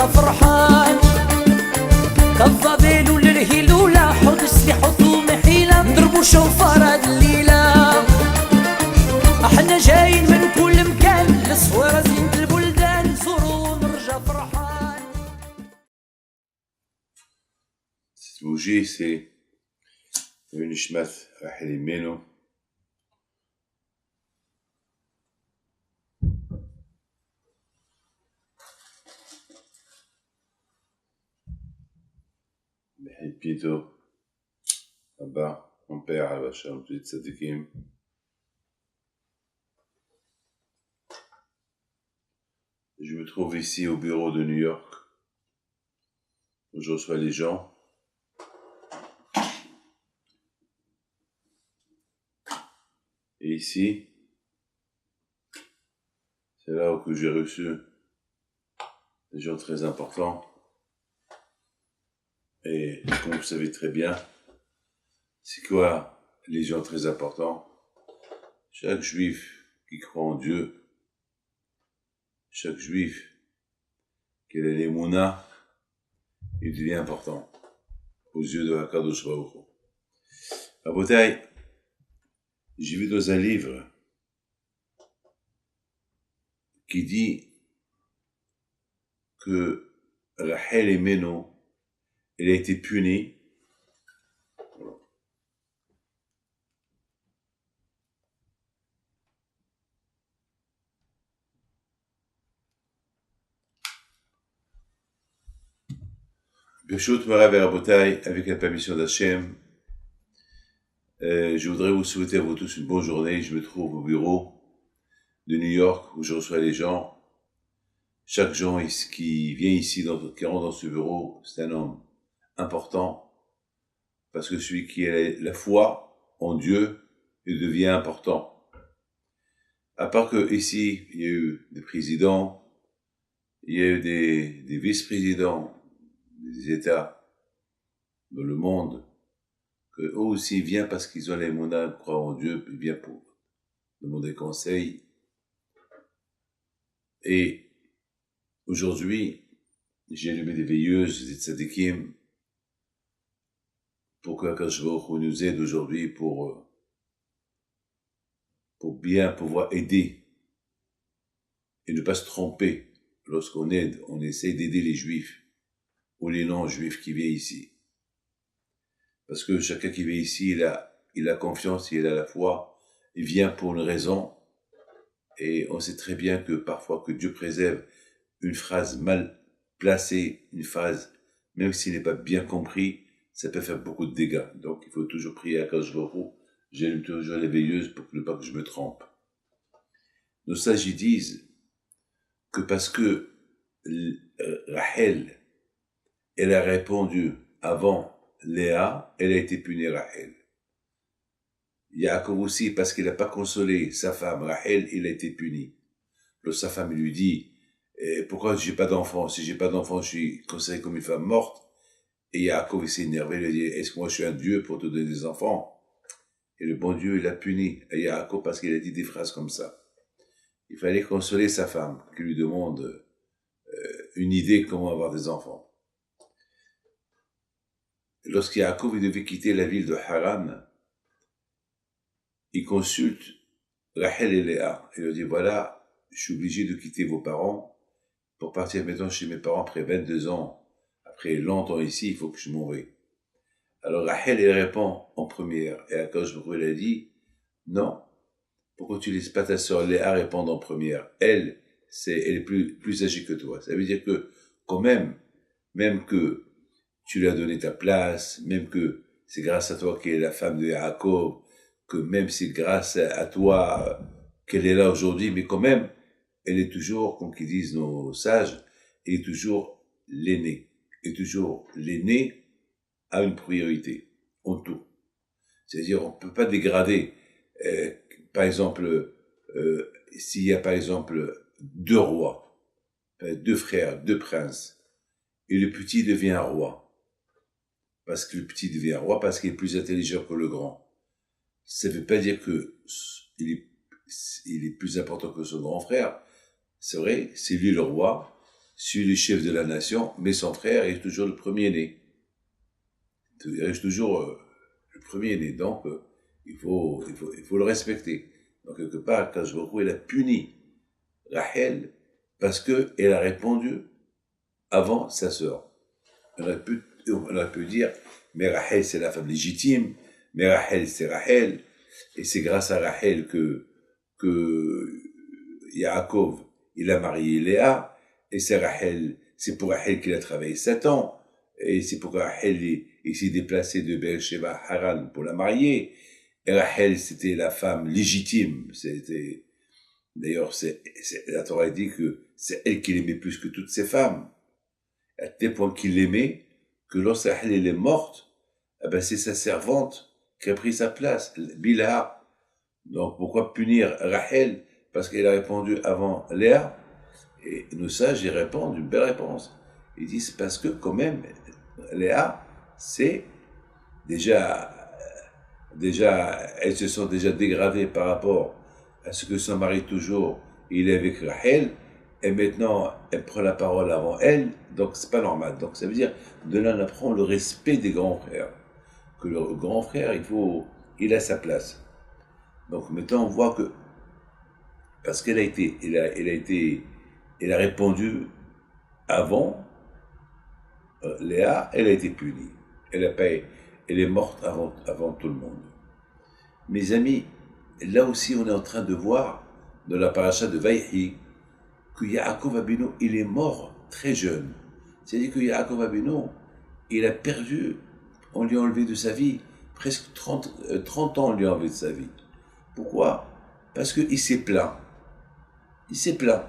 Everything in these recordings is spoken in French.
ونرجع فرحان. كالظبيل للهلولة حط سلاح وطوم حيلة نضربو شوفار هاد الليلة. احنا جايين من كل مكان للصويرة زينة البلدان نزورو ونرجع فرحان. Cette bougie, c'est une Nishmat Rachel Imenu. Bientôt, là-bas, mon père, Al-Bachar, petit Tzadikim. Je me trouve ici au bureau de New York, où je reçois les gens. Et ici, c'est là où j'ai reçu des gens très importants. Et comme vous savez très bien, c'est quoi les gens très importants? Chaque juif qui croit en Dieu, chaque juif qui a l'émouna, il devient important aux yeux de Hakadosh Baruch Hu. Rabotai, j'ai vu dans un livre qui dit que Rachel Imenu, elle a été punie Birshut Morav et Rabotai, avec la permission d'Hachem. Je voudrais vous souhaiter à vous tous une bonne journée. Je me trouve au bureau de New York où je reçois les gens. Chaque gens qui vient ici, qui rentre dans ce bureau, c'est un homme important, parce que celui qui a la foi en Dieu, il devient important. À part que ici, il y a eu des présidents, il y a eu des vice-présidents des États dans le monde, que eux aussi viennent parce qu'ils ont les moyens de croire en Dieu, ils viennent pour demander conseil. Et aujourd'hui, j'ai allumé des veilleuses, des tzadikim, pour que Hakadosh Baruch Hu nous aide aujourd'hui pour bien pouvoir aider et ne pas se tromper. Lorsqu'on aide, on essaie d'aider les juifs ou les non-juifs qui viennent ici. Parce que chacun qui vient ici, il a confiance, il a la foi, il vient pour une raison. Et on sait très bien que parfois que Dieu préserve une phrase mal placée, une phrase, même s'il n'est pas bien compris, ça peut faire beaucoup de dégâts. Donc il faut toujours prier à Hakadosh Baruch Hu. J'allume toujours les veilleuses pour ne pas que je me trompe. Nos sages disent que parce que Rachel, elle a répondu avant Léa, elle a été punie Rachel. Yaakov aussi, parce qu'il n'a pas consolé sa femme, Rachel, il a été puni. Lorsque sa femme lui dit, pourquoi j'ai pas d'enfant? Si j'ai pas d'enfant, je suis considéré comme une femme morte. Et Yaakov, il s'est énervé, il a dit, est-ce que moi je suis un Dieu pour te donner des enfants? Et le bon Dieu, il a puni Yaakov parce qu'il a dit des phrases comme ça. Il fallait consoler sa femme, qui lui demande une idée comment avoir des enfants. Lorsqu'Yaakov devait quitter la ville de Haran, il consulte Rachel et Léa. Il leur dit, voilà, je suis obligé de quitter vos parents pour partir maintenant chez mes parents après 22 ans. Après longtemps ici, il faut que je m'en vais. Alors Rachel, elle répond en première. Et Hakadosh Baruch Hu, elle a dit, non, pourquoi tu laisses pas ta sœur Léa répondre en première? Elle est plus âgée que toi. Ça veut dire que, quand même que tu lui as donné ta place, même que c'est grâce à toi qu'elle est la femme de Yaakov, que même c'est grâce à toi qu'elle est là aujourd'hui, mais quand même, elle est toujours, comme qu'ils disent nos sages, elle est toujours l'aînée. Et toujours l'aînée a une priorité en tout. C'est-à-dire, on ne peut pas dégrader. Par exemple, s'il y a par exemple 2 rois, 2 frères, 2 princes, et le petit devient un roi. Parce que le petit devient un roi, parce qu'il est plus intelligent que le grand. Ça ne veut pas dire que il est plus important que son grand frère. C'est vrai, c'est lui le roi, suit le chef de la nation, mais son frère est toujours le premier-né. Il reste toujours le premier-né, donc il faut le respecter. Donc quelque part, quand je vois il a puni Rachel parce qu'elle a répondu avant sa sœur. On aurait pu dire, mais Rachel c'est la femme légitime, mais Rachel c'est Rachel, et c'est grâce à Rachel que Yaakov, il a marié Léa, et c'est pour Rachel qu'il a travaillé 7 ans, et c'est pour Rachel il s'est déplacé de Beersheba à Haran pour la marier, et Rachel c'était la femme légitime, d'ailleurs la Torah dit que c'est elle qui l'aimait plus que toutes ses femmes, à tel point qu'il l'aimait, que lorsque Rachel est morte, eh ben c'est sa servante qui a pris sa place, Bilha. Donc pourquoi punir Rachel parce qu'elle a répondu avant Léa? Et nos sages y répondent une belle réponse. Ils disent parce que quand même Léa, c'est déjà elles se sont déjà dégradées par rapport à ce que son mari toujours il est avec Rachel, et maintenant elle prend la parole avant elle, donc c'est pas normal. Donc ça veut dire de là on apprend le respect des grands frères, que le grand frère il a sa place. Donc maintenant on voit que parce qu'elle elle a répondu avant Léa, elle a été punie. Elle est morte avant tout le monde. Mes amis, là aussi on est en train de voir dans la paracha de Vaïhi que Yaakov Abinu, il est mort très jeune. C'est-à-dire que Yaakov Abinu, il a perdu, on lui a enlevé de sa vie, presque 30 ans on lui a enlevé de sa vie. Pourquoi? Parce qu'il s'est plaint. Il s'est plaint.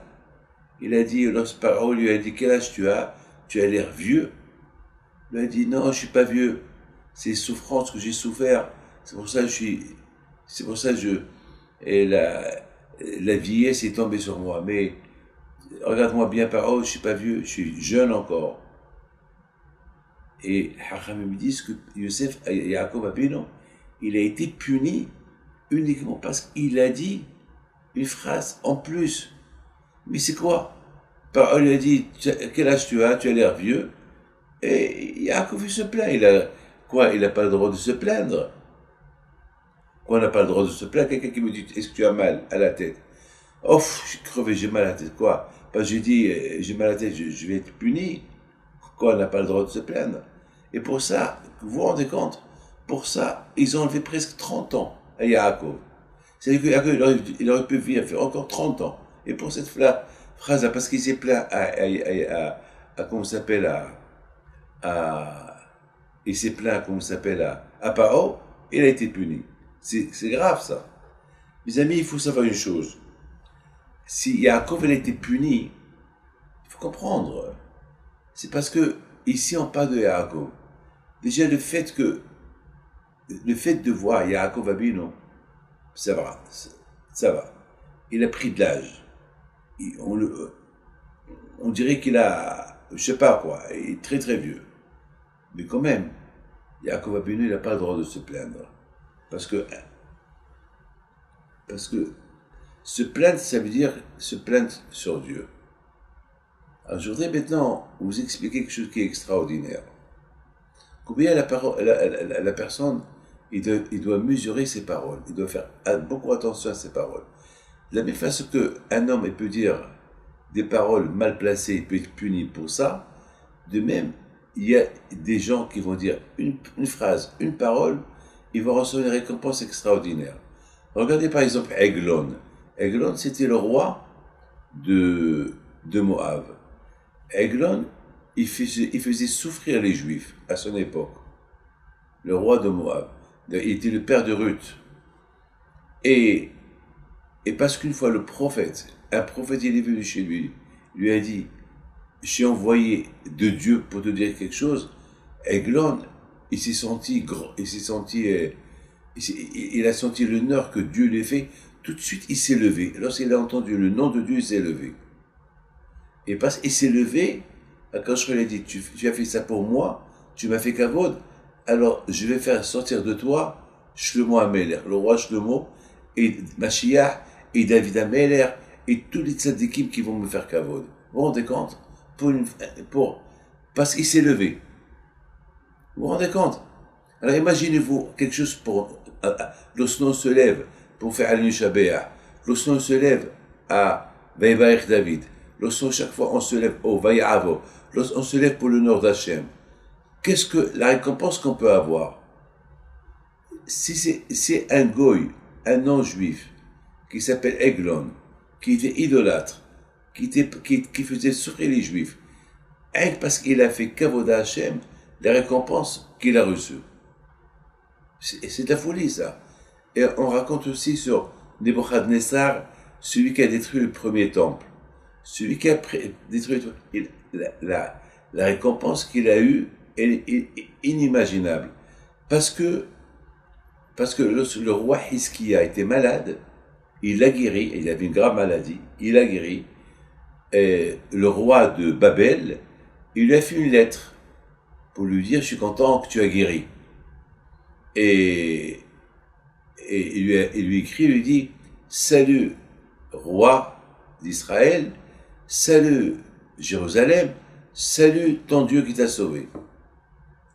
Il a dit, lorsque Paro lui a dit, quel âge tu as? Tu as l'air vieux. Il a dit, non, je suis pas vieux. C'est les souffrances que j'ai souffert. C'est pour ça que et la vieillesse est tombée sur moi. Mais, regarde-moi bien, Paro, je suis pas vieux, je suis jeune encore. Et Hacham me dit que Youssef, Yaakov Abinu, il a été puni uniquement parce qu'il a dit une phrase en plus. Mais c'est quoi? Paro lui a dit, quel âge tu as? Tu as l'air vieux. Et Yaakov il se plaint. Il n'a pas le droit de se plaindre. Quoi, on n'a pas le droit de se plaindre? Quelqu'un qui me dit, est-ce que tu as mal à la tête? Oh, je suis crevé, j'ai mal à la tête. Quoi? Parce que j'ai dit, j'ai mal à la tête, je vais être puni. Quoi, on n'a pas le droit de se plaindre? Et pour ça, vous vous rendez compte? Pour ça, ils ont enlevé presque 30 ans à Yaakov. C'est-à-dire que Yaakov, il aurait pu vivre, faire encore 30 ans. Et pour cette phrase-là, parce qu'il s'est plaint comment s'appelle, il s'est plaint, comment s'appelle, à Paro, il a été puni. C'est grave, ça. Mes amis, il faut savoir une chose. Si Yaakov, il a été puni, il faut comprendre. C'est parce que, ici, on parle de Yaakov. Déjà, le fait de voir Yaakov Abinu, ça va. Il a pris de l'âge. On dirait qu'il a, je sais pas quoi, il est très très vieux. Mais quand même, Yaakov Abinu, il n'a pas le droit de se plaindre. Parce que se plaindre, ça veut dire se plaindre sur Dieu. Alors je voudrais maintenant vous expliquer quelque chose qui est extraordinaire. Combien la personne, il doit mesurer ses paroles, il doit faire beaucoup attention à ses paroles. De la même façon qu'un homme peut dire des paroles mal placées, il peut être puni pour ça, de même, il y a des gens qui vont dire une phrase, une parole, ils vont recevoir une récompense extraordinaire. Regardez par exemple Eglon. Eglon, c'était le roi de Moab. Eglon, il faisait souffrir les Juifs à son époque. Le roi de Moab. Il était le père de Ruth. Et parce qu'une fois un prophète, il est venu chez lui a dit, j'ai envoyé de Dieu pour te dire quelque chose. Eglon, il a senti l'honneur que Dieu lui a fait. Tout de suite, il s'est levé. Lorsqu'il a entendu le nom de Dieu, il s'est levé. Et parce qu'il s'est levé, quand je lui ai dit, tu as fait ça pour moi, tu m'as fait kavod, alors je vais faire sortir de toi Shlomo Amelech, le roi Shlomo, et Mashiach, et David Amelech, et tous les tzadikim qui vont me faire kavod. Vous vous rendez compte? parce qu'il s'est levé. Vous vous rendez compte? Alors imaginez-vous quelque chose lorsqu'on se lève pour faire Al-Nushabéa, lorsqu'on se lève à Vaïbaïr David, lorsqu'on chaque fois on se lève au Vaïavo, lorsqu'on se lève pour le nord d'Hachem, qu'est-ce que la récompense qu'on peut avoir? Si c'est un goy, un non-juif, qui s'appelle Eglon, qui était idolâtre, qui faisait souffrir les juifs, rien que parce qu'il a fait Kavod à Hachem, la récompense qu'il a reçue. C'est de la folie, ça. Et on raconte aussi sur Nebuchadnezzar, celui qui a détruit le premier temple. Celui qui a détruit la récompense qu'il a eue est inimaginable. Parce que le roi Hiskia était malade, il l'a guéri, il avait une grave maladie, il l'a guéri. Et le roi de Babel, il lui a fait une lettre pour lui dire « Je suis content que tu as guéri ». Et il lui écrit, il lui dit « Salut, roi d'Israël, salut Jérusalem, salut ton Dieu qui t'a sauvé ».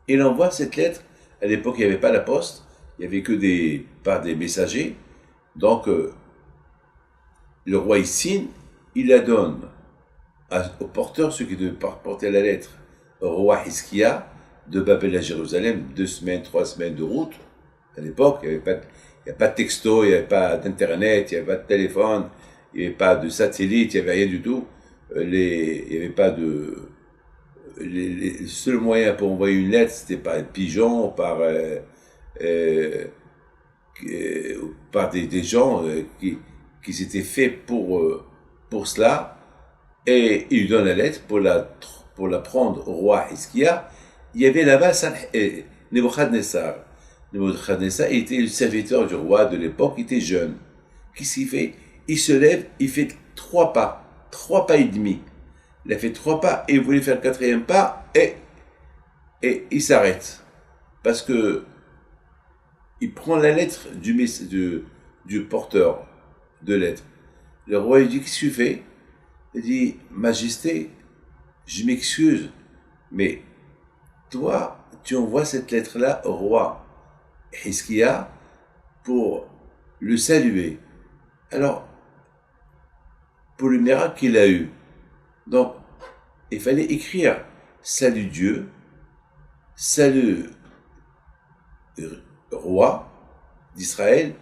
Il envoie cette lettre. À l'époque, il n'y avait pas la poste, il n'y avait que par des messagers. Donc, le roi il signe, il la donne au porteur, ceux qui devaient porter la lettre, au roi Hiskia, de Babel à Jérusalem, 2 semaines, 3 semaines de route. À l'époque, il n'y avait pas de texto, il n'y avait pas d'internet, il n'y avait pas de téléphone, il n'y avait pas de satellite, il n'y avait rien du tout. Il n'y avait pas de... Le seul moyen pour envoyer une lettre, c'était par un pigeon, par des gens qui s'étaient faits pour cela. Et il lui donne la lettre pour la prendre au roi Hiskia. Il y avait là-bas Nebuchadnezzar. Nebuchadnezzar était le serviteur du roi de l'époque, il était jeune. Qu'est-ce qu'il fait? Il se lève, il fait 3 pas et demi. Il a fait 3 pas et il voulait faire le 4e pas et il s'arrête. Parce que il prend la lettre du porteur de lettre. Le roi lui dit, qu'est-ce que tu fais? Il dit, Majesté, je m'excuse, mais toi, tu envoies cette lettre-là au roi Hiskia pour le saluer. Alors, pour le miracle qu'il a eu. Donc, il fallait écrire salut Dieu, salut roi d'Israël,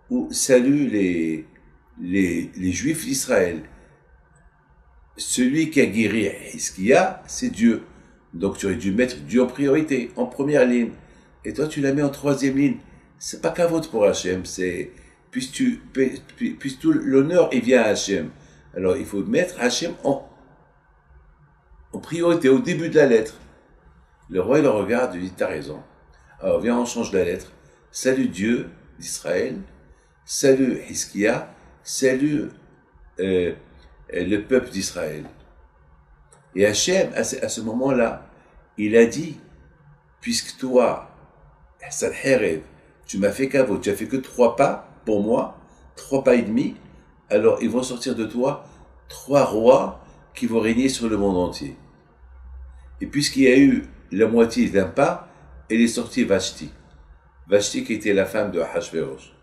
ou salut les Juifs d'Israël. Celui qui a guéri Hiskia, c'est Dieu. Donc tu aurais dû mettre Dieu en priorité, en première ligne. Et toi, tu la mets en 3e ligne. C'est pas qu'à votre pour Hachem, puisque tout l'honneur il vient à Hachem. Alors il faut mettre Hachem en priorité, au début de la lettre. Le roi il le regarde, il dit, t'as raison. Alors viens, on change la lettre. Salut Dieu d'Israël, salut Hiskia, salut le peuple d'Israël. Et Hachem, à ce moment-là, il a dit, puisque toi, Hassan Herev, tu m'as fait caveau, tu as fait que 3 pas pour moi, 3 pas et demi, alors ils vont sortir de toi 3 rois qui vont régner sur le monde entier. Et puisqu'il y a eu la moitié d'un pas, elle est sortie Vashti. Vashti qui était la femme de Ahashverosh.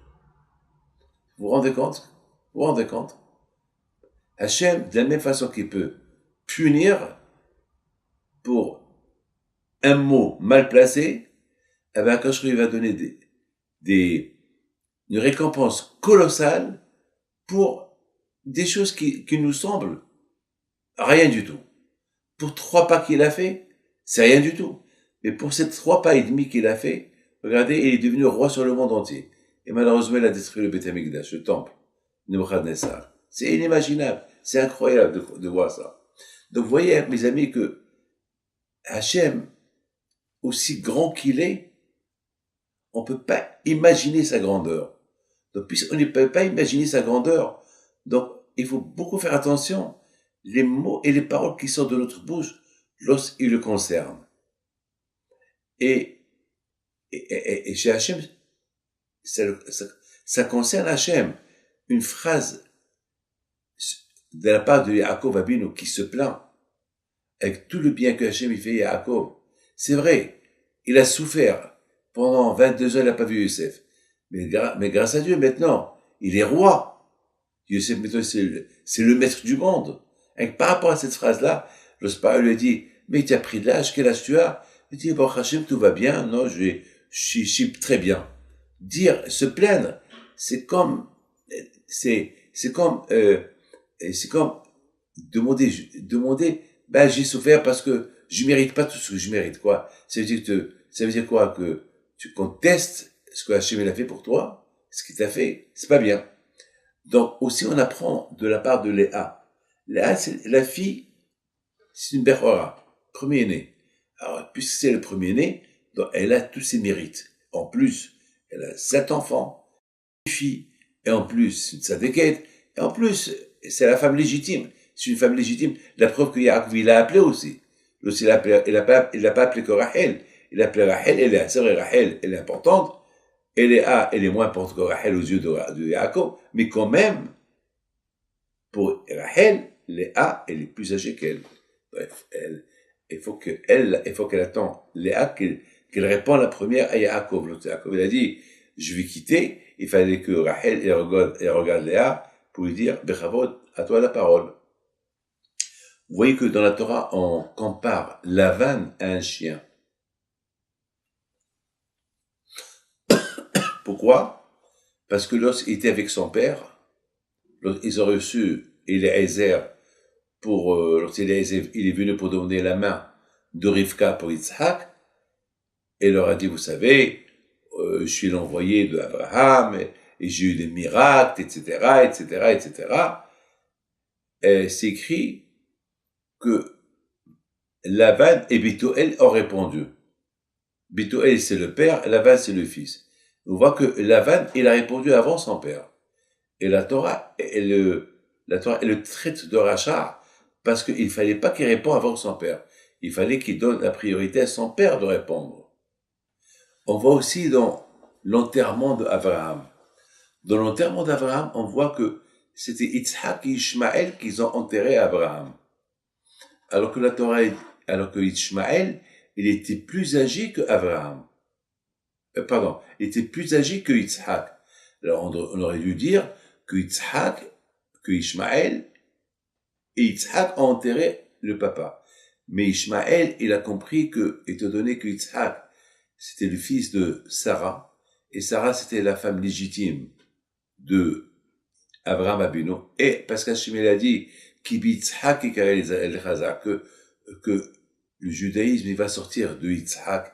Vous vous rendez compte? Vous vous rendez compte? Hachem, de la même façon qu'il peut punir pour un mot mal placé, eh bien, quand il va donner une récompense colossale pour des choses qui nous semblent rien du tout. Pour 3 pas qu'il a fait, c'est rien du tout. Mais pour ces 3 pas et demi qu'il a fait, regardez, il est devenu roi sur le monde entier. Et malheureusement, il a détruit le Beth Amikdash, le temple, Nebuchadnezzar. C'est inimaginable. C'est incroyable de voir ça. Donc, vous voyez, mes amis, que Hachem, aussi grand qu'il est, on ne peut pas imaginer sa grandeur. Donc, puisqu'on ne peut pas imaginer sa grandeur, donc, il faut beaucoup faire attention les mots et les paroles qui sortent de notre bouche lorsqu'ils le concernent. Et chez Hachem, ça concerne Hachem. Une phrase de la part de Yaakov Abinu qui se plaint. avec tout le bien que Hachem il fait à Yaakov. C'est vrai, il a souffert. Pendant 22 ans, il n'a pas vu Youssef. Mais grâce à Dieu, maintenant, il est roi. Youssef, maintenant, c'est le maître du monde. Et par rapport à cette phrase-là, le parole lui a dit, mais tu as pris de l'âge, quel âge tu as? Il dit, bon, Hachem, tout va bien. Non, je suis très bien. Dire, se plaindre, c'est comme demander, ben, j'ai souffert parce que je mérite pas tout ce que je mérite, quoi. Ça veut dire quoi? Que tu contestes ce que Hachem a fait pour toi, ce qu'il t'a fait, c'est pas bien. Donc, aussi, on apprend de la part de Léa. Léa, c'est la fille, c'est une Bechora, premier-né. Alors, puisque c'est le premier-né, donc elle a tous ses mérites. En plus, elle a 7 enfants, une fille, et en plus, c'est une tzadékette, et en plus, c'est la femme légitime. C'est une femme légitime. La preuve que Yaakov, il l'a appelé aussi. Il l'a pas appelé que Rachel. Il a appelé Rachel, c'est vrai, Rachel, elle est importante. Elle est moins importante que Rachel aux yeux de Yaakov, mais quand même, pour Rachel, Léa, elle est plus âgée qu'elle. Bref, il faut qu'elle attende Léa qu'elle réponde la première à Yaakov. L'autre Yaakov, il a dit, je vais quitter. Il fallait que Rachel, elle regarde Léa pour lui dire, Bechavod, à toi la parole. Vous voyez que dans la Torah, on compare Lavan à un chien. Pourquoi? Parce que lorsqu'il était avec son père, ils ont reçu Eliezer lorsqu'Eliezer il est venu pour donner la main de Rivka pour Yitzhak, et il leur a dit, vous savez, je suis l'envoyé de Abraham, et j'ai eu des miracles, etc., etc., etc. Et c'est écrit que Lavan et Bethuel ont répondu. Bethuel, c'est le père, Lavan, c'est le fils. On voit que Lavan, il a répondu avant son père. Et la Torah, elle le traite de rachat parce qu'il fallait pas qu'il réponde avant son père. Il fallait qu'il donne la priorité à son père de répondre. On voit aussi dans l'enterrement d'Abraham. Dans l'enterrement d'Abraham, on voit que c'était Yitzhak et Ishmaël qu'ils ont enterré Abraham. Alors que Ishmaël, il était plus âgé que Abraham. Il était plus âgé que Yitzhak. Alors on aurait dû dire que Ishmaël et Yitzhak ont enterré le papa. Mais Ishmaël, il a compris que, étant donné que Yitzhak, c'était le fils de Sarah, et Sarah, c'était la femme légitime de Abraham Abinu, et parce qu'Hachem a dit, que le judaïsme, il va sortir de Yitzhak,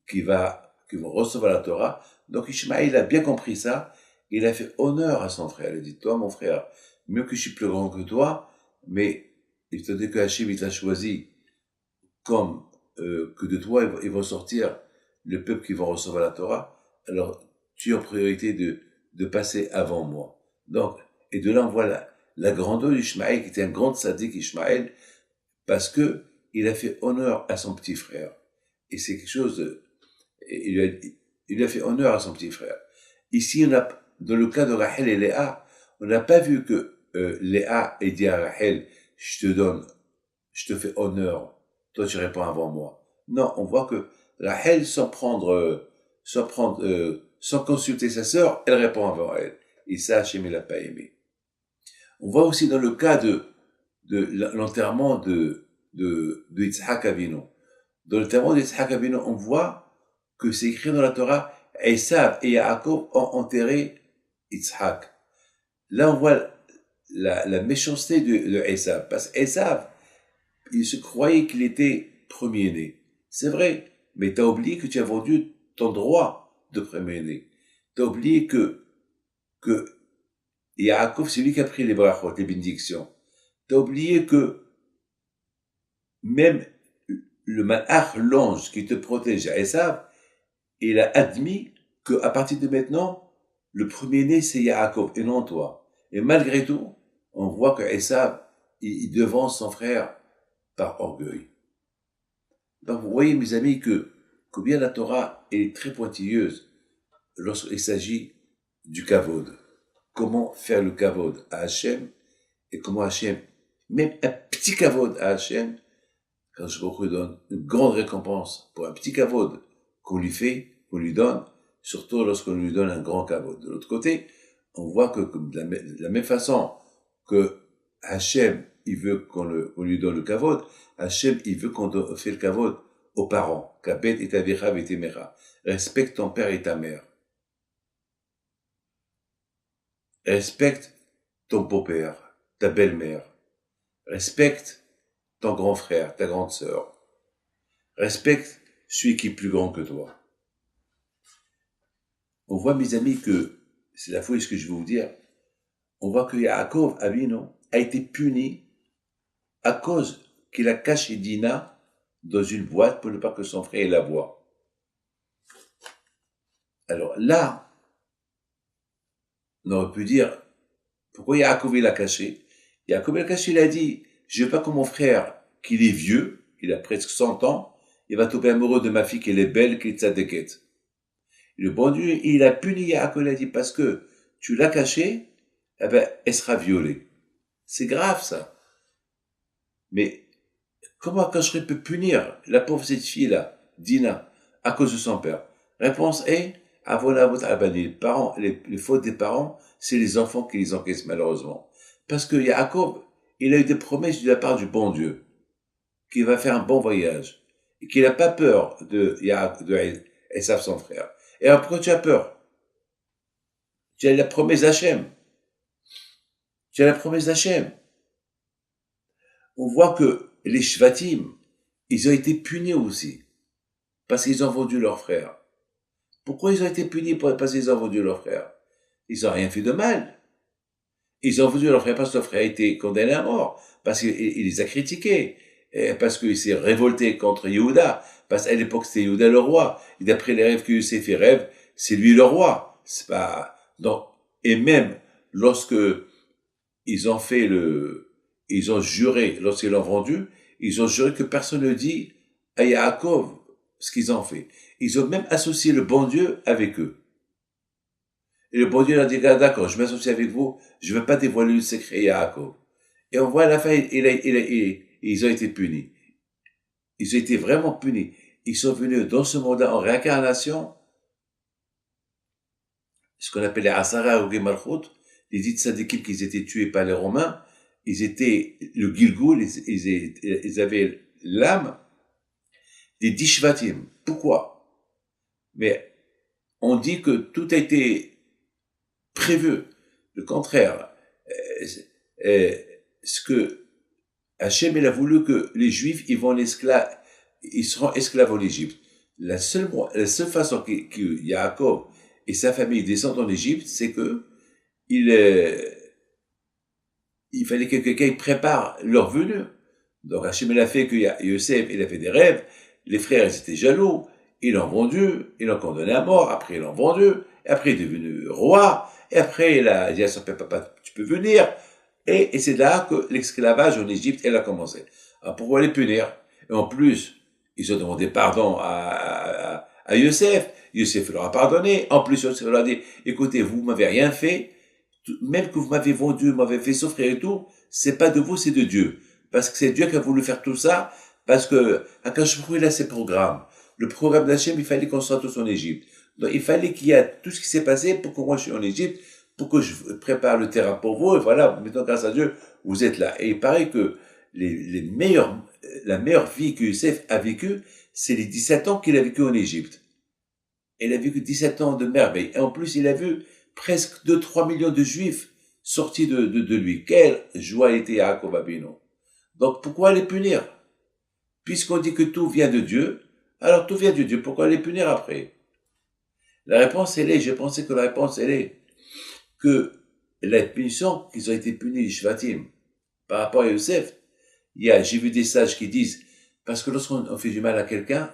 qui va recevoir la Torah. Donc Ishmaël a bien compris ça, il a fait honneur à son frère. Il a dit, toi mon frère, mieux que je suis plus grand que toi, mais étant donné que Hachem il t'a choisi comme que de toi ils vont sortir le peuple qui va recevoir la Torah, alors tu es en priorité de passer avant moi. Donc, et de là on voit la grandeur d'Ishmaël, qui était un grand tzaddik Ishmaël, parce que il a fait honneur à son petit frère. Et c'est quelque chose il a fait honneur à son petit frère. Ici, dans le cas de Rachel et Léa, on n'a pas vu que Léa ait dit à Rachel, je te fais honneur, toi tu réponds avant moi. Non, on voit que Rachel, sans consulter sa sœur, elle répond avant elle. Et ça, Hachem, il l'a pas aimé. On voit aussi dans le cas de l'enterrement de Yitzhak Avinu. Dans l'enterrement de Yitzhak Avinu, on voit que c'est écrit dans la Torah, Esav et Yaakov ont enterré Yitzhak. Là, on voit la méchanceté de Esav. Parce qu'Esav, il se croyait qu'il était premier-né. C'est vrai, mais t'as oublié que tu as vendu ton droit de premier-né. T'as oublié que Yaakov, c'est lui qui a pris les brachot, les bénédictions. T'as oublié que même le malach, l'ange qui te protège à Esav, il a admis qu'à partir de maintenant, le premier-né, c'est Yaakov, et non toi. Et malgré tout, on voit que Esav, il devance son frère par orgueil. Donc, vous voyez, mes amis, combien la Torah est très pointilleuse lorsqu'il s'agit du kavod. Comment faire le kavod à Hachem, et comment Hachem, même un petit kavod à Hachem, quand je lui donne une grande récompense pour un petit kavod qu'on lui fait, qu'on lui donne, surtout lorsqu'on lui donne un grand kavod. De l'autre côté, on voit que de la même façon que Hachem, il veut qu'on lui donne le kavod, Hachem, il veut qu'on fait le kavod aux parents. Kabet et avicha v'temecha. Respecte ton père et ta mère. Respecte ton beau-père, ta belle-mère. Respecte ton grand frère, ta grande sœur. Respecte celui qui est plus grand que toi. On voit, mes amis, que, c'est la folie ce que je vais vous dire, on voit que Yaakov Avinu a été puni à cause qu'il a caché Dina dans une boîte pour ne pas que son frère la voie. Alors là, on aurait pu dire, pourquoi Yaakov l'a caché? Yaakov l'a caché, il a dit, je veux pas que mon frère, qu'il est vieux, il a presque 100 ans, il va tomber amoureux de ma fille qu'elle est belle, qui est tzadéket. Le bon Dieu, il a puni Yaakov, il a dit, parce que tu l'as caché, eh ben, elle sera violée. C'est grave, ça. Mais, comment Akash peut punir la pauvre cette fille-là, Dina, à cause de son père? Réponse est, les parents, les fautes des parents, c'est les enfants qui les encaissent malheureusement. Parce que Yaakov, il a eu des promesses de la part du bon Dieu, qu'il va faire un bon voyage, et qu'il n'a pas peur de Esav, son frère. Et alors pourquoi tu as peur? Tu as la promesse d'Hachem. Tu as la promesse d'Hachem. On voit que les Shvatim, ils ont été punis aussi, parce qu'ils ont vendu leur frère. Pourquoi ils ont été punis parce qu'ils ont vendu leur frère? Ils n'ont rien fait de mal. Ils ont vendu leur frère parce que leur frère a été condamné à mort, parce qu'il les a critiqués, et parce qu'il s'est révolté contre Yehuda, parce qu'à l'époque c'était Yehuda le roi, et d'après les rêves que Youssef fait rêve, c'est lui le roi. C'est pas, donc, et même lorsque ils ont juré, lorsqu'ils l'ont vendu, ils ont juré que personne ne dit à Yaakov ce qu'ils ont fait. Ils ont même associé le bon Dieu avec eux. Et le bon Dieu leur dit, d'accord, je m'associe avec vous, je ne veux pas dévoiler le secret à Yaakov. Et on voit à la fin, ils ont été punis. Ils ont été vraiment punis. Ils sont venus dans ce monde-là en réincarnation, ce qu'on appelle les Asara ou les Malchut, les dits tzadikim qui étaient tués par les Romains, ils étaient le Gilgul, ils avaient l'âme des 10 Shvatim. Pourquoi? Mais on dit que tout a été prévu. Le contraire, ce que Hachem, il a voulu que les Juifs, ils seront esclaves en Égypte. La seule façon que Yaakov et sa famille descendent en Égypte, c'est que il fallait que quelqu'un prépare leur venue. Donc Hachem, il a fait que Yosef, il a fait des rêves, les frères, ils étaient jaloux, ils l'ont vendu, ils l'ont condamné à mort, après ils l'ont vendu, et après il est devenu roi, et après il a dit à son père, papa, tu peux venir, et c'est là que l'esclavage en Égypte, elle a commencé. Alors pourquoi les punir? Et en plus, ils ont demandé pardon à Yosef, Yosef leur a pardonné, en plus Yosef leur a dit, écoutez, vous m'avez rien fait, même que vous m'avez vendu, m'avez fait souffrir et tout, c'est pas de vous, c'est de Dieu. Parce que c'est Dieu qui a voulu faire tout ça, parce que Akash Baruch Hu, il a ses programmes. Le programme d'Hachem, il fallait qu'on soit tous en Égypte. Donc il fallait qu'il y ait tout ce qui s'est passé pour que moi je suis en Égypte, pour que je prépare le terrain pour vous, et voilà, maintenant grâce à Dieu, vous êtes là. Et il paraît que la meilleure vie que Youssef a vécue, c'est les 17 ans qu'il a vécu en Égypte. Il a vécu 17 ans de merveille. Et en plus, il a vu presque 2-3 millions de Juifs sortis de lui. Quelle joie était Yaakov Avinu. Donc pourquoi les punir? Puisqu'on dit que tout vient de Dieu, alors tout vient de Dieu, pourquoi les punir après? La réponse, elle est, je pensais que la réponse, elle est que la punition qu'ils ont été punis, les Shvatim, par rapport à Yosef, j'ai vu des sages qui disent, parce que lorsqu'on fait du mal à quelqu'un,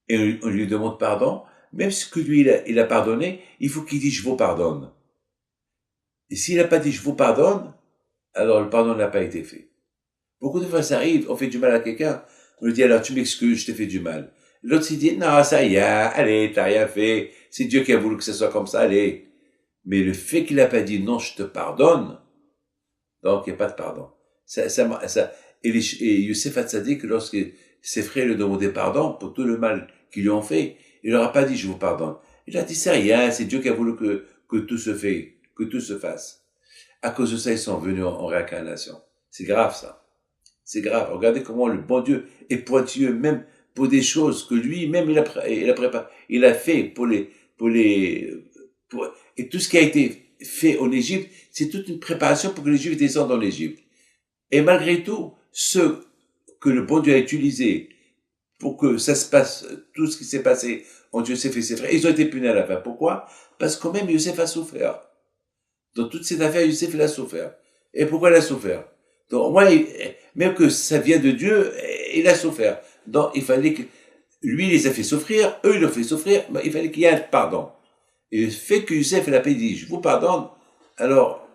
et on lui demande pardon, même si que lui, il a pardonné, il faut qu'il dise, je vous pardonne. Et s'il n'a pas dit, je vous pardonne, alors le pardon n'a pas été fait. Beaucoup de fois, ça arrive, on fait du mal à quelqu'un, on lui dit, alors tu m'excuses, je t'ai fait du mal. L'autre s'il dit, non, ça y est, allez, t'as rien fait, c'est Dieu qui a voulu que ce soit comme ça, allez. Mais le fait qu'il n'a pas dit, non, je te pardonne, donc il n'y a pas de pardon. Et Youssef Hatzadik, lorsque ses frères lui demandaient pardon pour tout le mal qu'ils lui ont fait, il leur a pas dit je vous pardonne. Il a dit c'est rien, c'est Dieu qui a voulu que tout se fait, que tout se fasse. À cause de ça, ils sont venus en réincarnation. C'est grave ça. C'est grave. Regardez comment le bon Dieu est pointilleux même pour des choses que lui-même il a préparé, il a fait et tout ce qui a été fait en Égypte, c'est toute une préparation pour que les Juifs descendent en Égypte. Et malgré tout, ce que le bon Dieu a utilisé pour que ça se passe, tout ce qui s'est passé entre Youssef et ses frères, ils ont été punis à la fin. Pourquoi? Parce que quand même Youssef a souffert. Dans toute cette affaire, Youssef il a souffert. Et pourquoi il a souffert? Donc, moi, même que ça vient de Dieu, il a souffert. Donc, il fallait que, lui, il les a fait souffrir, eux, ils l'ont fait souffrir, mais il fallait qu'il y ait un pardon. Et le fait que Youssef, il a pas dit, je vous pardonne, alors,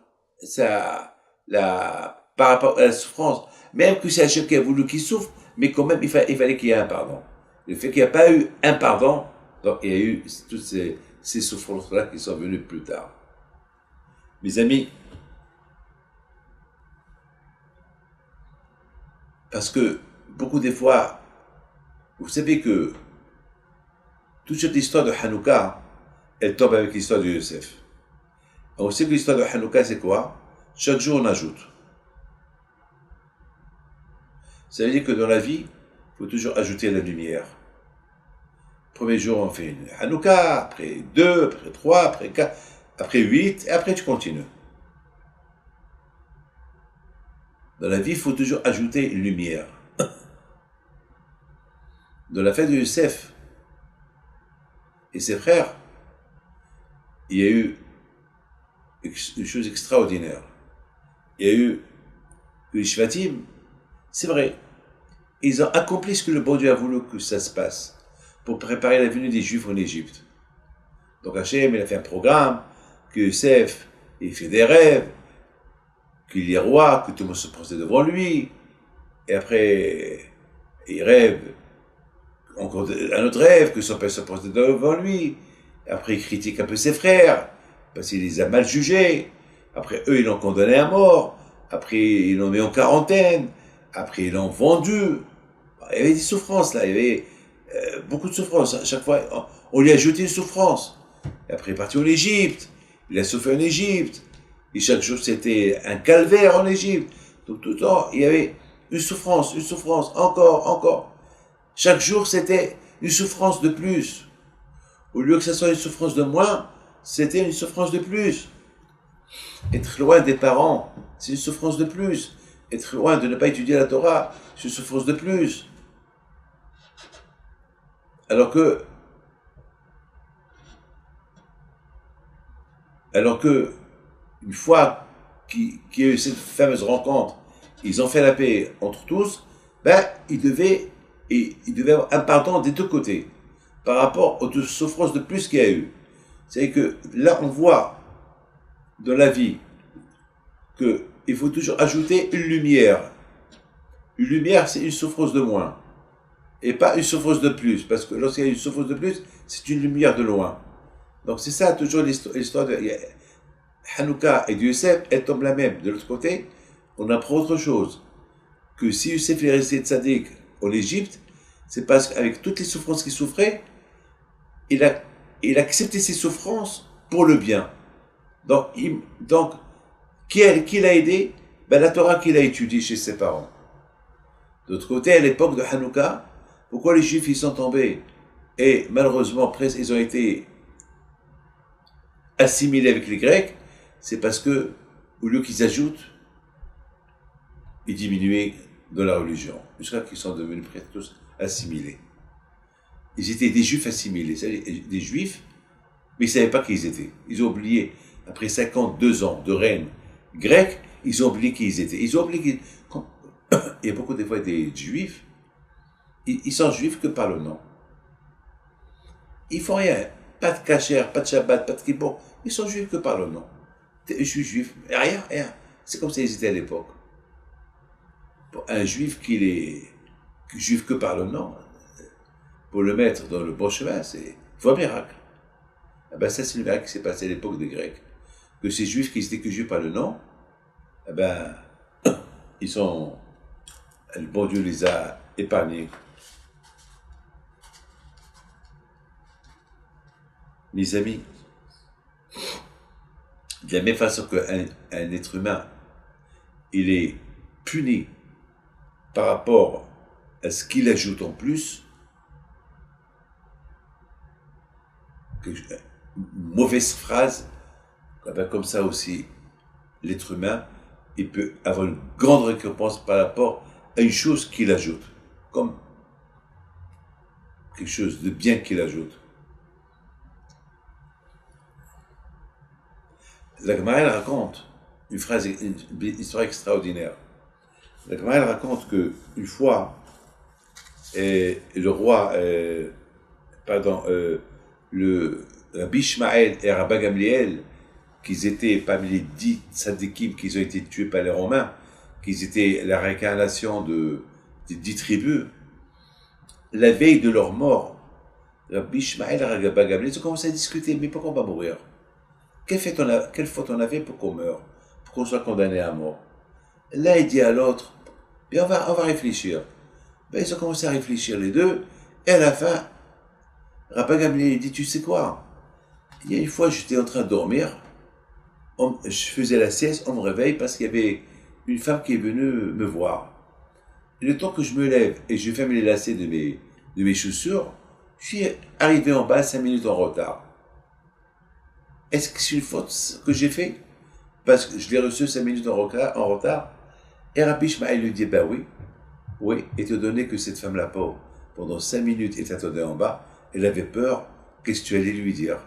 par rapport à la souffrance, même que c'est Hachem qui a voulu qu'il souffre, mais quand même, il fallait qu'il y ait un pardon. Le fait qu'il n'y a pas eu un pardon, donc il y a eu toutes ces souffrances-là qui sont venues plus tard. Mes amis, parce que beaucoup des fois, vous savez que toute cette histoire de Hanouka, elle tombe avec l'histoire de Youssef. On sait que l'histoire de Hanouka, c'est quoi? Chaque jour, on ajoute. Ça veut dire que dans la vie, il faut toujours ajouter la lumière. Premier jour, on fait une Hanouka, après 2, après 3, après 4, après 8, et après tu continues. Dans la vie, il faut toujours ajouter une lumière. Dans la fête de Youssef et ses frères, il y a eu une chose extraordinaire. Il y a eu les Shvatim, c'est vrai, ils ont accompli ce que le bon Dieu a voulu que ça se passe pour préparer la venue des Juifs en Égypte. Donc Hachem, il a fait un programme, que Youssef, il fait des rêves, qu'il est roi, que tout le monde se prosterne devant lui, et après, il rêve, encore un autre rêve, que son père se prosterne devant lui, après il critique un peu ses frères, parce qu'il les a mal jugés, après eux ils l'ont condamné à mort, après ils l'ont mis en quarantaine, après ils l'ont vendu. Il y avait des souffrances là, il y avait beaucoup de souffrances. À chaque fois, on lui a ajouté une souffrance. Et après il est parti en Égypte, il a souffert en Égypte, et chaque jour c'était un calvaire en Égypte. Donc tout le temps, il y avait une souffrance, encore. Chaque jour c'était une souffrance de plus. Au lieu que ce soit une souffrance de moins, c'était une souffrance de plus. Être loin des parents, c'est une souffrance de plus. Être loin de ne pas étudier la Torah, c'est une souffrance de plus. Alors que, une fois qu'il y a eu cette fameuse rencontre, ils ont fait la paix entre tous, il devait avoir un pardon des deux côtés, par rapport aux souffrances de plus qu'il y a eu. C'est que là, on voit dans la vie qu'il faut toujours ajouter une lumière. Une lumière, c'est une souffrance de moins. Et pas une souffrance de plus. Parce que lorsqu'il y a une souffrance de plus, c'est une lumière de loin. Donc c'est ça toujours l'histoire de Hanouka et de Youssef, elle tombe la même. De l'autre côté, on apprend autre chose. Que si Youssef est resté tzaddik en Égypte, c'est parce qu'avec toutes les souffrances qu'il souffrait, il a accepté ces souffrances pour le bien. Donc qui l'a aidé? La Torah qu'il a étudiée chez ses parents. D'autre côté, à l'époque de Hanouka, pourquoi les Juifs ils sont tombés? Et malheureusement, presque, ils ont été assimilés avec les Grecs. C'est parce que, au lieu qu'ils ajoutent, ils diminuaient dans la religion. Jusqu'à qu'ils sont devenus presque tous assimilés. Ils étaient des Juifs assimilés. Des Juifs, mais ils ne savaient pas qui ils étaient. Ils ont oublié, après 52 ans de règne grec, ils ont oublié qui ils étaient. Ils ont oublié il y a beaucoup de fois des Juifs, ils sont Juifs que par le nom. Ils font rien. Pas de kasher, pas de Shabbat, pas de Kippour. Ils sont Juifs que par le nom. Je suis Juif. Rien. C'est comme ça ils étaient à l'époque. Pour un Juif qui est Juif que par le nom, pour le mettre dans le bon chemin, il faut un miracle. Ça, c'est le miracle qui s'est passé à l'époque des Grecs. Que ces Juifs qui étaient que Juifs par le nom, ils sont le bon Dieu les a épargnés. Mes amis, de la même façon qu'un être humain, il est puni par rapport à ce qu'il ajoute en plus, une mauvaise phrase, comme ça aussi, l'être humain, il peut avoir une grande récompense par rapport à une chose qu'il ajoute, comme quelque chose de bien qu'il ajoute. La Gemara, elle raconte une phrase, une histoire extraordinaire. La Gemara, elle raconte qu'une fois, le roi, le Rabbi Ishmael et Rabbi Gamliel, qu'ils étaient parmi les 10 tzadikim qui ont été tués par les Romains, qu'ils étaient la réincarnation des 10 tribus, la veille de leur mort, Rabbi Ishmael et Rabbi Gamliel, ils ont commencé à discuter, mais pourquoi on va mourir? Quelle faute on avait pour qu'on meure, pour qu'on soit condamné à mort? Là, il dit à l'autre, on va réfléchir. Ben, ils ont commencé à réfléchir les deux, et à la fin, Rabbi Gamliel dit, tu sais quoi? Il y a une fois, j'étais en train de dormir, je faisais la sieste, on me réveille parce qu'il y avait une femme qui est venue me voir. Et le temps que je me lève et je ferme les lacets de mes chaussures, je suis arrivé en bas 5 minutes en retard. Est-ce que c'est une faute que j'ai fait? Parce que je l'ai reçu 5 minutes en retard. Et Rabbi Ishmael lui dit, ben oui, étant donné que cette femme-là, pauvre, pendant 5 minutes, elle t'attendait en bas, elle avait peur, qu'est-ce que tu allais lui dire?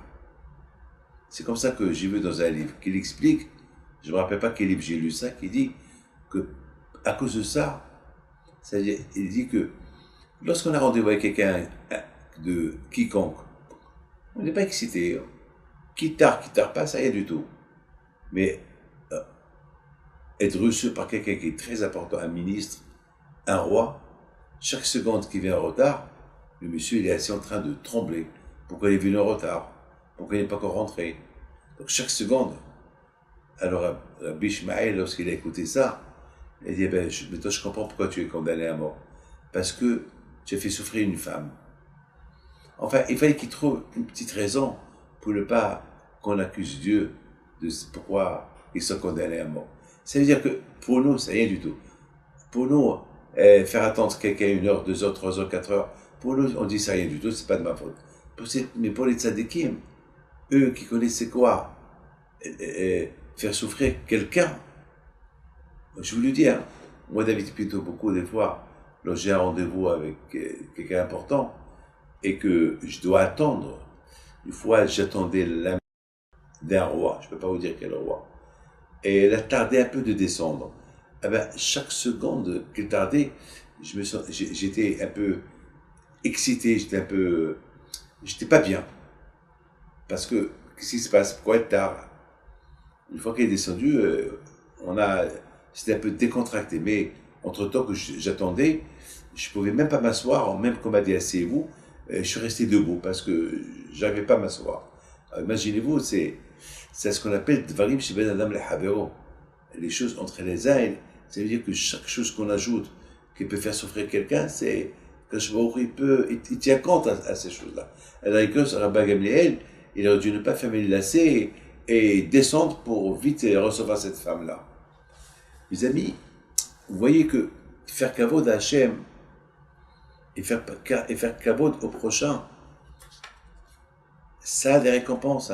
C'est comme ça que j'ai vu dans un livre qu'il explique, je ne me rappelle pas quel livre j'ai lu ça, qui dit que, à cause de ça, c'est-à-dire, il dit que lorsqu'on a rendez-vous avec quelqu'un de quiconque, on n'est pas excité, qui tard pas, ça rien du tout. Mais être reçu par quelqu'un qui est très important, un ministre, un roi, chaque seconde qui vient en retard, le monsieur il est assis en train de trembler. Pourquoi il est venu en retard? Pourquoi il n'est pas encore rentré? Donc chaque seconde. Alors Rabbi Ishmael, lorsqu'il a écouté ça, il a dit, maintenant je comprends pourquoi tu es condamné à mort. Parce que tu as fait souffrir une femme. Enfin, il fallait qu'il trouve une petite raison pour ne pas qu'on accuse Dieu de pourquoi ils sont condamnés à mort. Ça veut dire que pour nous, c'est rien du tout. Pour nous, faire attendre quelqu'un 1 heure, 2 heures, 3 heures, 4 heures, pour nous, on dit c'est rien du tout, c'est pas de ma faute. Mais pour les tzadikim, eux qui connaissent c'est quoi, faire souffrir quelqu'un, je vous le dis, moi David Pito, beaucoup des fois, lorsque j'ai un rendez-vous avec quelqu'un d'important et que je dois attendre, une fois j'attendais la d'un roi, je ne peux pas vous dire quel roi, et elle a tardé un peu de descendre. Eh ben, chaque seconde qu'elle tardait, j'étais un peu excité, j'étais pas bien. Parce que, qu'est-ce qui se passe? Pourquoi elle tarde? Une fois qu'elle est descendue, c'était un peu décontracté. Mais, entre-temps que j'attendais, je pouvais même pas m'asseoir, même qu'on m'a dit asseyez-vous, je suis resté debout parce que j'arrivais pas à m'asseoir. Imaginez-vous, c'est ce qu'on appelle Dvarim Sheben Adam Lehavero. Les choses entre les uns, ça veut dire que chaque chose qu'on ajoute qui peut faire souffrir quelqu'un, c'est que il tient compte à ces choses-là. Alors que Rabbi Gamliel, il aurait dû ne pas fermer les lacets et descendre pour vite recevoir cette femme-là. Mes amis, vous voyez que faire kavod à Hachem et faire kavod au prochain, ça a des récompenses.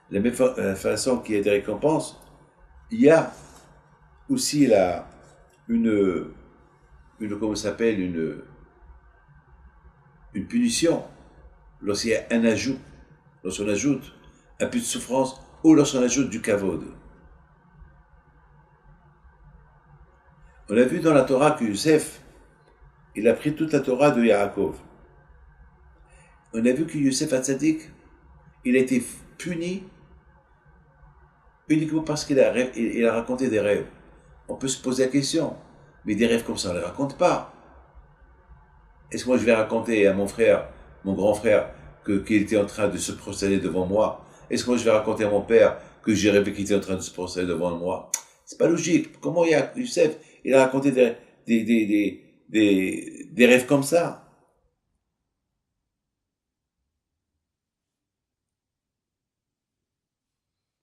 De la même façon qu'il y a des récompenses, il y a aussi comment ça s'appelle, une punition lorsqu'il y a un ajout, lorsqu'on ajoute un peu de souffrance ou lorsqu'on ajoute du kavod. On a vu dans la Torah que Youssef, il a pris toute la Torah de Yaakov. On a vu que Youssef Hatzadik, il a été puni uniquement parce qu'il a raconté des rêves. On peut se poser la question, mais des rêves comme ça, on ne les raconte pas. Est-ce que moi je vais raconter à mon frère, mon grand frère, qu'il était en train de se prosterner devant moi? Est-ce que moi je vais raconter à mon père que j'ai rêvé qu'il était en train de se prosterner devant moi? C'est pas logique. Comment Youssef, il a raconté des des rêves comme ça.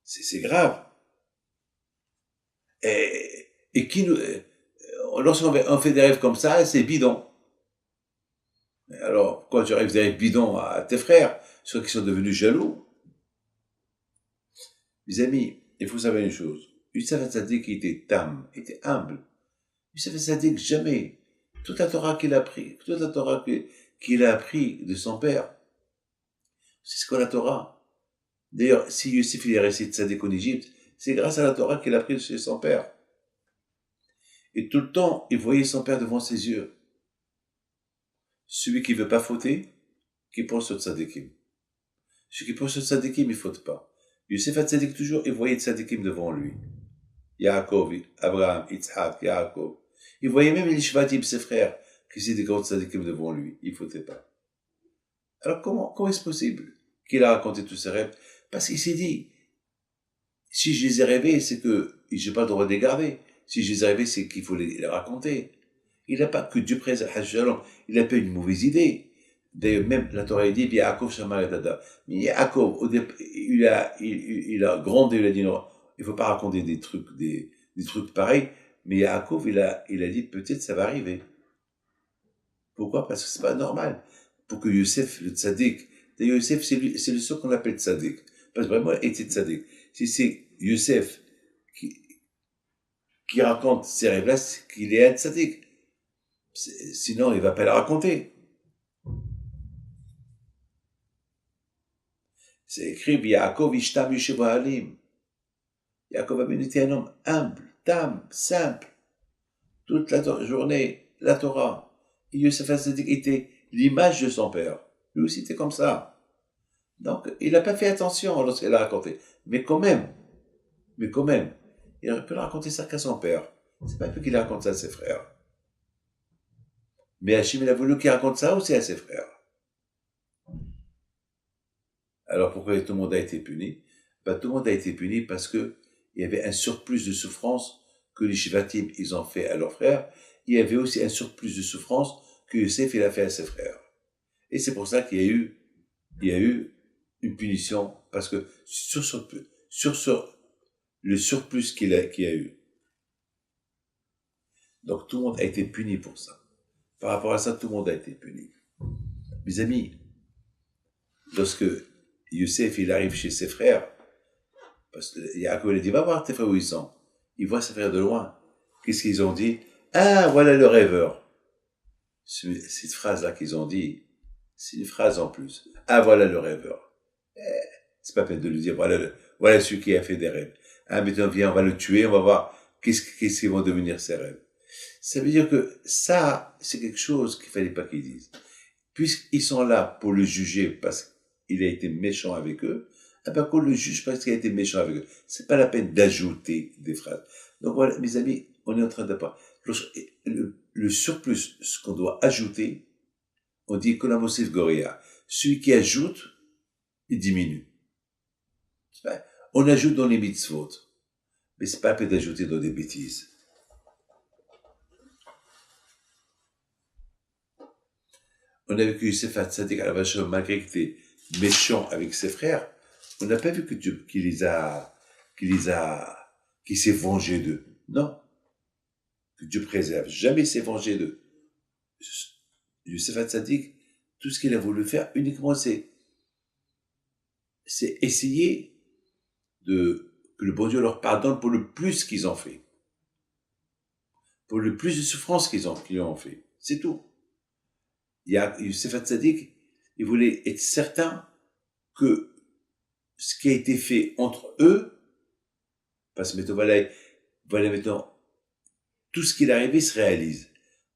C'est grave. Et lorsqu'on on fait des rêves comme ça, c'est bidon. Alors, pourquoi tu rêves des rêves bidons à tes frères, ceux qui sont devenus jaloux? Mes amis, il faut savoir une chose. Youssef Hatzadik était tam, était humble. Youssef Hatzadik, jamais. Toute la Torah qu'il a appris, toute la Torah qu'il a appris de son père, c'est ce qu'est la Torah. D'ailleurs, si Youssef il est resté Tzadik en Égypte, c'est grâce à la Torah qu'il a appris chez son père. Et tout le temps, il voyait son père devant ses yeux. Celui qui veut pas fauter, qui pense au Tzadikim. Celui qui pense au Tzadikim, il faute pas. Youssef Hatzadik toujours, il voyait Tzadikim devant lui. Yaakov, Abraham, Yitzhak, Yaakov. Il voyait même les Shvatim, ses frères, qui étaient des grands Tzadikim devant lui. Il fautait pas. Alors comment est-ce possible qu'il a raconté tous ses rêves? Parce qu'il s'est dit, si je les ai rêvés, c'est que j'ai pas le droit de les garder. Si je les ai rêvés, c'est qu'il faut les raconter. Il n'a pas que Dieu présente, il n'a pas une mauvaise idée. D'ailleurs, même la Torah dit, Yaakov Shamar et Dada. Mais Yaakov, il a grandi, il a dit non, il faut pas raconter des trucs pareils. Mais Yaakov, il a dit, peut-être ça va arriver. Pourquoi? Parce que c'est pas normal. Pour que Youssef, le tzaddik, d'ailleurs, Youssef, c'est le seul qu'on appelle tzaddik. Parce que vraiment, il était tzaddik. Si c'est Youssef qui raconte ces rêves-là, c'est qu'il est un tzaddik. Sinon, il va pas les raconter. C'est écrit, Yaakov ishtam yoshev halim. Yaakov Avinu était un homme humble, tam, simple. Toute la journée, la Torah. Et Youssef Hatzadik était l'image de son père. Lui aussi était comme ça. Donc, il n'a pas fait attention lorsqu'il a raconté. Mais quand même, il aurait pu raconter ça qu'à son père. C'est pas peu qu'il raconte ça à ses frères. Mais Hachim, il a voulu qu'il raconte ça aussi à ses frères. Alors pourquoi tout le monde a été puni? Tout le monde a été puni parce que il y avait un surplus de souffrance que les Shvatim, ils ont fait à leurs frères. Il y avait aussi un surplus de souffrance que Youssef, il a fait à ses frères. Et c'est pour ça qu'il y a eu une punition, parce que sur le surplus qu'il y a eu. Donc tout le monde a été puni pour ça. Par rapport à ça, tout le monde a été puni. Mes amis, lorsque Youssef, il arrive chez ses frères, parce que Yaakov, il dit, va voir tes frères où ils sont. Il voit ses frères de loin. Qu'est-ce qu'ils ont dit? Ah, voilà le rêveur. Cette phrase-là qu'ils ont dit, c'est une phrase en plus. Ah, voilà le rêveur. C'est pas peine de lui dire, voilà celui qui a fait des rêves. Ah, maintenant, viens, on va le tuer, on va voir qu'est-ce qui vont devenir ses rêves. Ça veut dire que ça, c'est quelque chose qu'il fallait pas qu'ils disent. Puisqu'ils sont là pour le juger parce qu'il a été méchant avec eux, eh ben, qu'on le juge parce qu'il a été méchant avec eux. C'est pas la peine d'ajouter des phrases. Donc voilà, mes amis, on est en train de parler. Le surplus, ce qu'on doit ajouter, on dit Kolamosif Goria. Celui qui ajoute, il diminue. On ajoute dans les mitzvot. Mais c'est pas la peine d'ajouter dans des bêtises. On a vu que Youssef Hatzadik, malgré qu'il était méchant avec ses frères, on n'a pas vu que Dieu, qu'il s'est vengé d'eux. Non. Que Dieu préserve. Jamais il s'est vengé d'eux. Youssef Hatzadik, tout ce qu'il a voulu faire, uniquement, c'est essayer que le bon Dieu leur pardonne pour le plus qu'ils ont fait. Pour le plus de souffrance qu'ils ont fait. C'est tout. Youssef Hatzadik, il voulait être certain que ce qui a été fait entre eux, parce que voilà maintenant, tout ce qui est arrivé se réalise.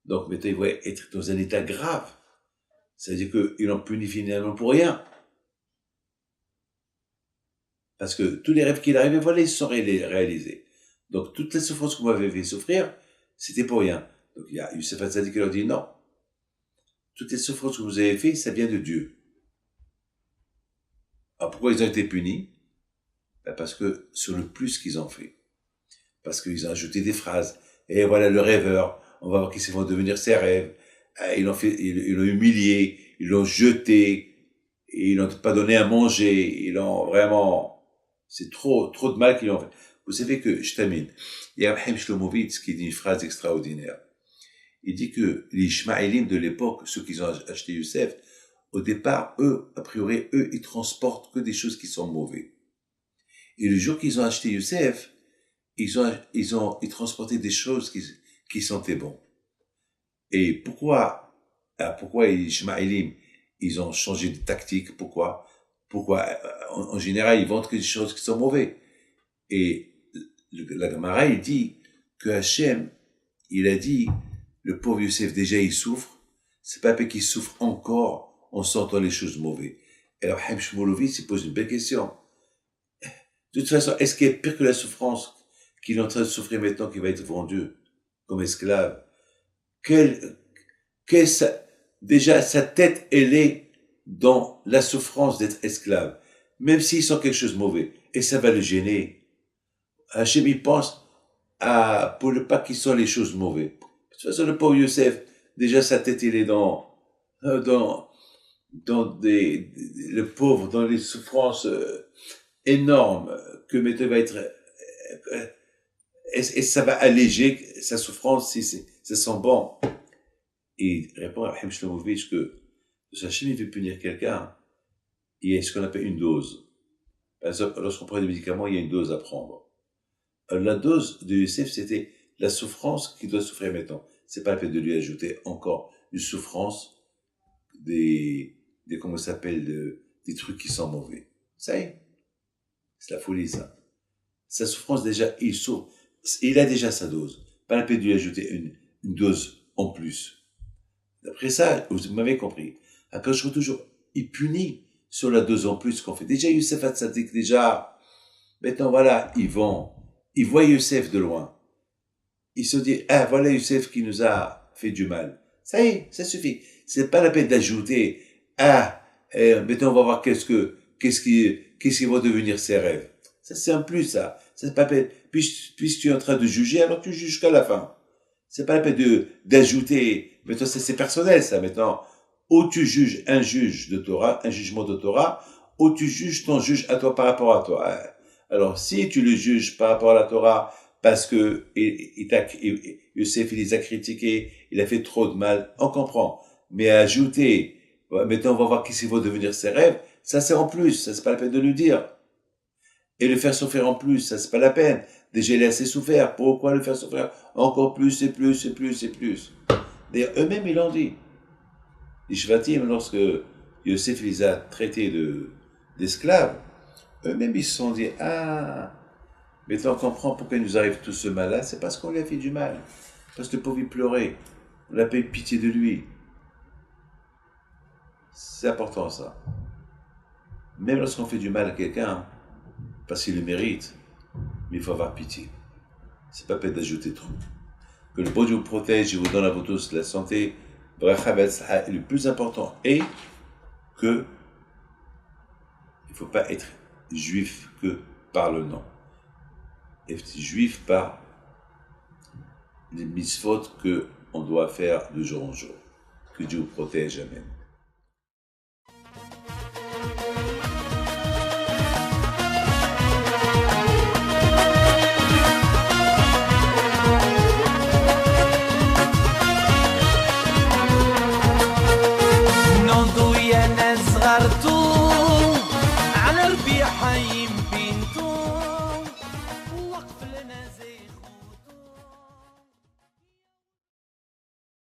Donc maintenant, il va être dans un état grave. C'est-à-dire qu'ils l'ont puni finalement pour rien. Parce que tous les rêves qui arrivaient, voilà, ils se sont réalisés. Donc toutes les souffrances qu'on m'avait fait souffrir, c'était pour rien. Donc il y a Youssef Hatzadik qui leur dit non. Toutes les souffrances que vous avez faites, ça vient de Dieu. Alors pourquoi ils ont été punis? Parce que sur le plus qu'ils ont fait. Parce qu'ils ont ajouté des phrases. Et voilà le rêveur. on va voir qu'ils vont devenir ses rêves. Ils l'ont humilié, ils l'ont jeté, ils l'ont pas donné à manger, ils l'ont vraiment, c'est trop de mal qu'ils ont fait. Vous savez que, je termine, il y a Chaim Shlomovitz qui dit une phrase extraordinaire. Il dit que les Ishmaélim de l'époque, ceux qui ont acheté Youssef, au départ, eux, a priori, ils transportent que des choses qui sont mauvaises. Et le jour qu'ils ont acheté Youssef, ils transportaient des choses qui sentaient bon. Et pourquoi les Ishmaélim, ils ont changé de tactique? Pourquoi, en général, ils vendent que des choses qui sont mauvaises. Et la Gemara, il dit que Hachem, il a dit, le pauvre Youssef, déjà, il souffre. C'est pas qu'il souffre encore en sentant les choses mauvaises. Alors, Chaim Shmulevitz, il pose une belle question. De toute façon, est-ce qu'il y a pire que la souffrance qu'il est en train de souffrir maintenant, qu'il va être vendu comme esclave? Déjà, sa tête, elle est dans la souffrance d'être esclave. Même s'il sent quelque chose de mauvais. Et ça va le gêner. Hachem, il pense pour ne pas qu'il sent les choses mauvaises. De toute façon, le pauvre Youssef, déjà, sa tête, il est le pauvre, dans les souffrances énormes que maintenant va être, et ça va alléger sa souffrance si ça sent bon. Et il répond à Chaim Shlomovitch que Hachem, il veut punir quelqu'un, il y a ce qu'on appelle une dose. Par exemple, lorsqu'on prend des médicaments, il y a une dose à prendre. La dose de Youssef, c'était la souffrance qu'il doit souffrir maintenant. C'est pas la peine de lui ajouter encore une souffrance des trucs qui sont mauvais. Ça y est. C'est la folie, ça. Sa souffrance, déjà, il souffre. Il a déjà sa dose. Pas la peine de lui ajouter une dose en plus. D'après ça, vous m'avez compris. Quand je toujours, il punit sur la dose en plus qu'on fait. Déjà, Youssef Hatzadik, déjà, maintenant, voilà, il voit Youssef de loin. Il se dit, voilà Youssef qui nous a fait du mal. Ça y est, ça suffit. C'est pas la peine d'ajouter, maintenant on va voir qu'est-ce qui va devenir ses rêves. Ça c'est un plus, ça. C'est pas la peine. Puisque tu es en train de juger, alors tu juges jusqu'à la fin. C'est pas la peine d'ajouter. Maintenant, c'est personnel, ça. Maintenant, ou tu juges un jugement de Torah, ou tu juges ton juge à toi par rapport à toi. Alors, si tu le juges par rapport à la Torah, parce que Youssef, il les a critiqués, il a fait trop de mal, on comprend. Mais ajouter, maintenant on va voir qui va devenir ses rêves, ça c'est en plus, ça c'est pas la peine de lui dire. Et le faire souffrir en plus, ça c'est pas la peine. Déjà il a assez souffert, pourquoi le faire souffrir encore plus et plus et plus et plus? D'ailleurs, eux-mêmes ils l'ont dit. Les Shvatim, lorsque Youssef les a traités d'esclaves, eux-mêmes ils se sont dit, maintenant on comprend pourquoi il nous arrive tout ce mal-là, c'est parce qu'on lui a fait du mal. Parce que le pauvre il pleurait, on n'a pas eu pitié de lui. C'est important ça. Même lorsqu'on fait du mal à quelqu'un, parce qu'il le mérite, mais il faut avoir pitié. C'est pas peine d'ajouter trop. Que le bon Dieu vous protège et vous donne à vous tous la santé. Et le plus important est que il ne faut pas être juif que par le nom. Être juif par les mitzvot qu'on doit faire de jour en jour. Que Dieu vous protège. Amen.